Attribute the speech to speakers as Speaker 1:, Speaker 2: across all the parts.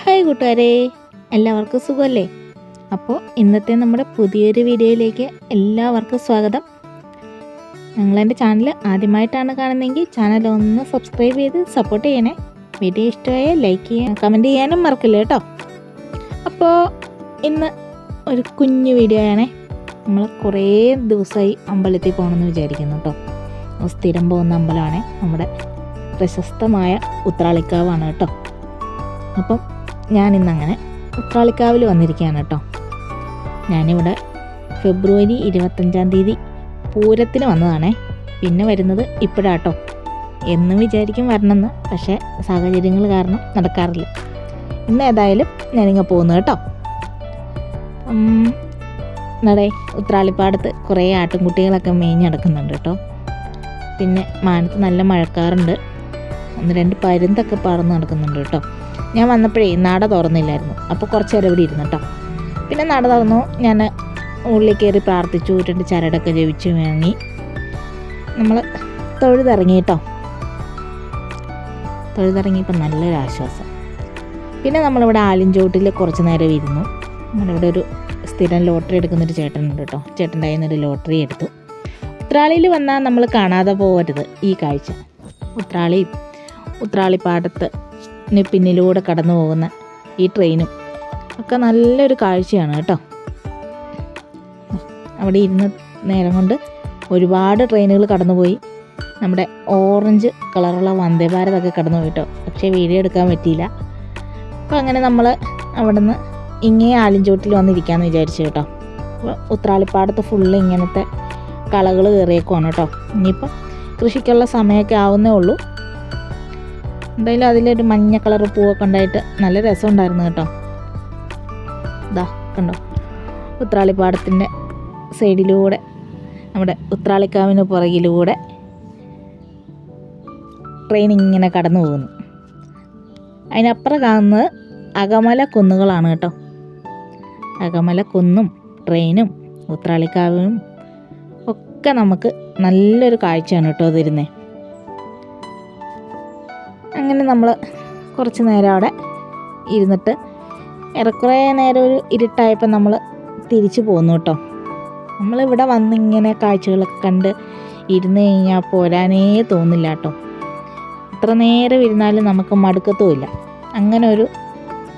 Speaker 1: Hi കൂട്ടുകാരെ, എല്ലാവർക്കും സുഖമല്ലേ? അപ്പോൾ ഇന്നത്തെ നമ്മുടെ പുതിയൊരു വീഡിയോയിലേക്ക് എല്ലാവർക്കും സ്വാഗതം. നിങ്ങളെൻ്റെ ചാനൽ ആദ്യമായിട്ടാണ് കാണുന്നതെങ്കിൽ ചാനൽ ഒന്ന് സബ്സ്ക്രൈബ് ചെയ്ത് സപ്പോർട്ട് ചെയ്യണേ. വീഡിയോ ഇഷ്ടമായ ലൈക്ക് ചെയ്യാൻ കമൻറ്റ് ചെയ്യാനും മറക്കില്ല കേട്ടോ. അപ്പോൾ ഇന്ന് ഒരു കുഞ്ഞു വീഡിയോ ആണേ. നമ്മൾ കുറേ ദിവസമായി അമ്പലത്തിൽ പോകണമെന്ന് വിചാരിക്കുന്നു കേട്ടോ. സ്ഥിരം പോകുന്ന അമ്പലമാണേ, നമ്മുടെ പ്രശസ്തമായ ഉത്രാളിക്കാവാണ് കേട്ടോ. അപ്പം ഞാനിന്നങ്ങനെ ഉത്രാളിക്കാവിൽ വന്നിരിക്കുകയാണ് കേട്ടോ. ഞാനിവിടെ ഫെബ്രുവരി 25 പൂരത്തിന് വന്നതാണേ. പിന്നെ വരുന്നത് ഇപ്പോഴാട്ടോ. എന്നും വിചാരിക്കും വരണമെന്ന്, പക്ഷേ സാഹചര്യങ്ങൾ കാരണം നടക്കാറില്ല. ഇന്ന് ഏതായാലും ഞാനിങ്ങനെ പോകുന്നു കേട്ടോ. നടേ ഉത്രാളിപ്പാടത്ത് കുറേ ആട്ടിൻകുട്ടികളൊക്കെ മേഞ്ഞ് നടക്കുന്നുണ്ട് കേട്ടോ. പിന്നെ മാനത്ത് നല്ല മഴക്കാറുണ്ട്. 1-2 പരുന്തൊക്കെ പറന്ന് നടക്കുന്നുണ്ട് കേട്ടോ. ഞാൻ വന്നപ്പോഴേ നട തുറന്നില്ലായിരുന്നു, അപ്പോൾ കുറച്ച് നേരം ഇവിടെ ഇരുന്നു കേട്ടോ. പിന്നെ നട തുറന്നു, ഞാൻ ഉള്ളിൽ കയറി പ്രാർത്ഥിച്ചു, 2 ചരടൊക്കെ ജപിച്ചു വാങ്ങി നമ്മൾ തൊഴുതിറങ്ങി കേട്ടോ. തൊഴുതിറങ്ങിയപ്പോൾ നല്ലൊരു ആശ്വാസം. പിന്നെ നമ്മളിവിടെ ആലിൻചോട്ടിൽ കുറച്ച് നേരം ഇരുന്നു. നമ്മളിവിടെ ഒരു സ്ഥിരം ലോട്ടറി എടുക്കുന്നൊരു ചേട്ടനുണ്ട് കേട്ടോ. ചേട്ടൻ്റെ കയ്യിൽ നിന്നൊരു ലോട്ടറി എടുത്തു. ഉത്രാളിയിൽ വന്നാൽ നമ്മൾ കാണാതെ പോകരുത് ഈ കാഴ്ച. ഉത്രാളിപ്പാടത്ത് പിന്നിലൂടെ കടന്നു പോകുന്ന ഈ ട്രെയിനും ഒക്കെ നല്ലൊരു കാഴ്ചയാണ് കേട്ടോ. അവിടെ ഇരുന്ന നേരം കൊണ്ട് ഒരുപാട് ട്രെയിനുകൾ കടന്നുപോയി. നമ്മുടെ ഓറഞ്ച് കളറുള്ള വന്ദേ ഭാരതൊക്കെ കടന്നു പോയിട്ടോ, പക്ഷേ വീഡിയോ എടുക്കാൻ പറ്റിയില്ല. അപ്പോൾ അങ്ങനെ നമ്മൾ അവിടെ നിന്ന് ഇങ്ങേ ആലിൻചോട്ടിൽ വന്നിരിക്കാമെന്ന് വിചാരിച്ചു കേട്ടോ. അപ്പോൾ ഉത്രാളിപ്പാടത്ത് ഫുള്ള് ഇങ്ങനത്തെ കളകൾ കയറിയേക്കുവാണ് കേട്ടോ. ഇനിയിപ്പം കൃഷിക്കുള്ള സമയമൊക്കെ ആവുന്നേ ഉള്ളൂ. എന്തായാലും അതിലൊരു മഞ്ഞ കളർ പൂവൊക്കെ ഉണ്ടായിട്ട് നല്ല രസമുണ്ടായിരുന്നു കേട്ടോ. ഇതാ കണ്ടോ, ഉത്രാളിപ്പാടത്തിൻ്റെ സൈഡിലൂടെ നമ്മുടെ ഉത്രാളിക്കാവിന് പുറകിലൂടെ ട്രെയിൻ ഇങ്ങനെ കടന്നു പോകുന്നു. അതിനപ്പുറം കാണുന്നത് അകമല കുന്നുകളാണ് കേട്ടോ. അകമല കുന്നും ട്രെയിനും ഉത്രാളിക്കാവും ഒക്കെ നമുക്ക് നല്ലൊരു കാഴ്ചയാണ് കേട്ടോ തരുന്നത്. അങ്ങനെ നമ്മൾ കുറച്ച് നേരം അവിടെ ഇരുന്നിട്ട് ഏറെക്കുറെ നേരം ഒരു ഇരുട്ടായപ്പോൾ നമ്മൾ തിരിച്ചു പോന്നു കേട്ടോ. നമ്മളിവിടെ വന്നിങ്ങനെ കാഴ്ചകളൊക്കെ കണ്ട് ഇരുന്ന് കഴിഞ്ഞാൽ പോരാനേ തോന്നില്ല കേട്ടോ. എത്ര നേരം ഇരുന്നാലും നമുക്ക് മടുക്കത്തുമില്ല. അങ്ങനെ ഒരു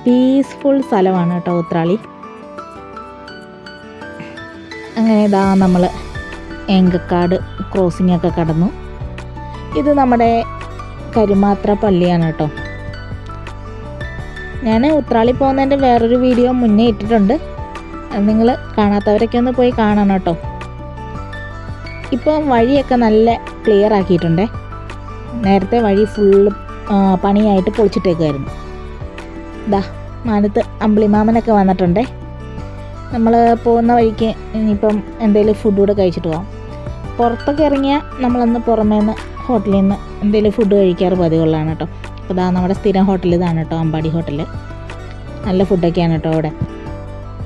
Speaker 1: പീസ്ഫുൾ സ്ഥലമാണ് കേട്ടോ ഉത്രാളി. അങ്ങനെ ഇതാ നമ്മൾ എങ്കക്കാട് ക്രോസിങ്ങൊക്കെ കടന്നു. ഇത് നമ്മുടെ കരുമാത്ര പള്ളിയാണ് കേട്ടോ. ഞാൻ ഉത്രാളി പോകുന്നതിൻ്റെ വേറൊരു വീഡിയോ മുന്നേ ഇട്ടിട്ടുണ്ട്. അത് നിങ്ങൾ കാണാത്തവരൊക്കെ ഒന്ന് പോയി കാണണം കേട്ടോ. ഇപ്പം വഴിയൊക്കെ നല്ല ക്ലിയർ ആക്കിയിട്ടുണ്ടേ. നേരത്തെ വഴി ഫുള്ള് പണിയായിട്ട് പൊളിച്ചിട്ടേക്കുമായിരുന്നു. ഇതാ മാനത്ത് അമ്പിളിമാമനൊക്കെ വന്നിട്ടുണ്ടേ. നമ്മൾ പോകുന്ന വഴിക്ക് ഇനിയിപ്പം എന്തെങ്കിലും ഫുഡ് കൂടെ കഴിച്ചിട്ട് പോകാം. പുറത്തൊക്കെ ഇറങ്ങിയാൽ നമ്മളന്ന് പുറമേ നിന്ന് ഹോട്ടലിൽ നിന്ന് എന്തെങ്കിലും ഫുഡ് കഴിക്കാറ് പതിവുള്ളതാണ് കേട്ടോ. അപ്പോൾ ഇതാ നമ്മുടെ സ്ഥിരം ഹോട്ടൽ ഇതാണ് കേട്ടോ, അമ്പാടി ഹോട്ടൽ. നല്ല ഫുഡൊക്കെയാണ് കേട്ടോ അവിടെ.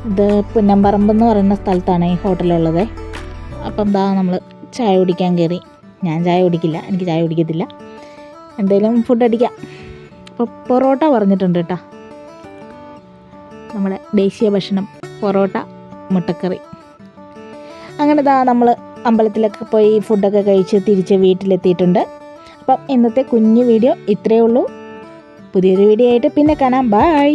Speaker 1: ഇത് പുന്നമ്പറമ്പെന്ന് പറയുന്ന സ്ഥലത്താണ് ഈ ഹോട്ടലുള്ളത്. അപ്പം ഇതാ നമ്മൾ ചായ കുടിക്കാൻ കയറി. ഞാൻ ചായ കുടിക്കില്ല, എനിക്ക് ചായ കുടിക്കത്തില്ല. എന്തെങ്കിലും ഫുഡ് അടിക്കാം. അപ്പോൾ പൊറോട്ട പറഞ്ഞിട്ടുണ്ട് കേട്ടോ. നമ്മുടെ ദേശീയ ഭക്ഷണം പൊറോട്ട, മുട്ടക്കറി. അങ്ങനെ ഇതാ നമ്മൾ അമ്പലത്തിലൊക്കെ പോയി ഫുഡൊക്കെ കഴിച്ച് തിരിച്ച് വീട്ടിലെത്തിയിട്ടുണ്ട്. അപ്പം ഇന്നത്തെ കുഞ്ഞു വീഡിയോ ഇത്രയേ ഉള്ളൂ. പുതിയൊരു വീഡിയോ ആയിട്ട് പിന്നെ കാണാം. ബൈ.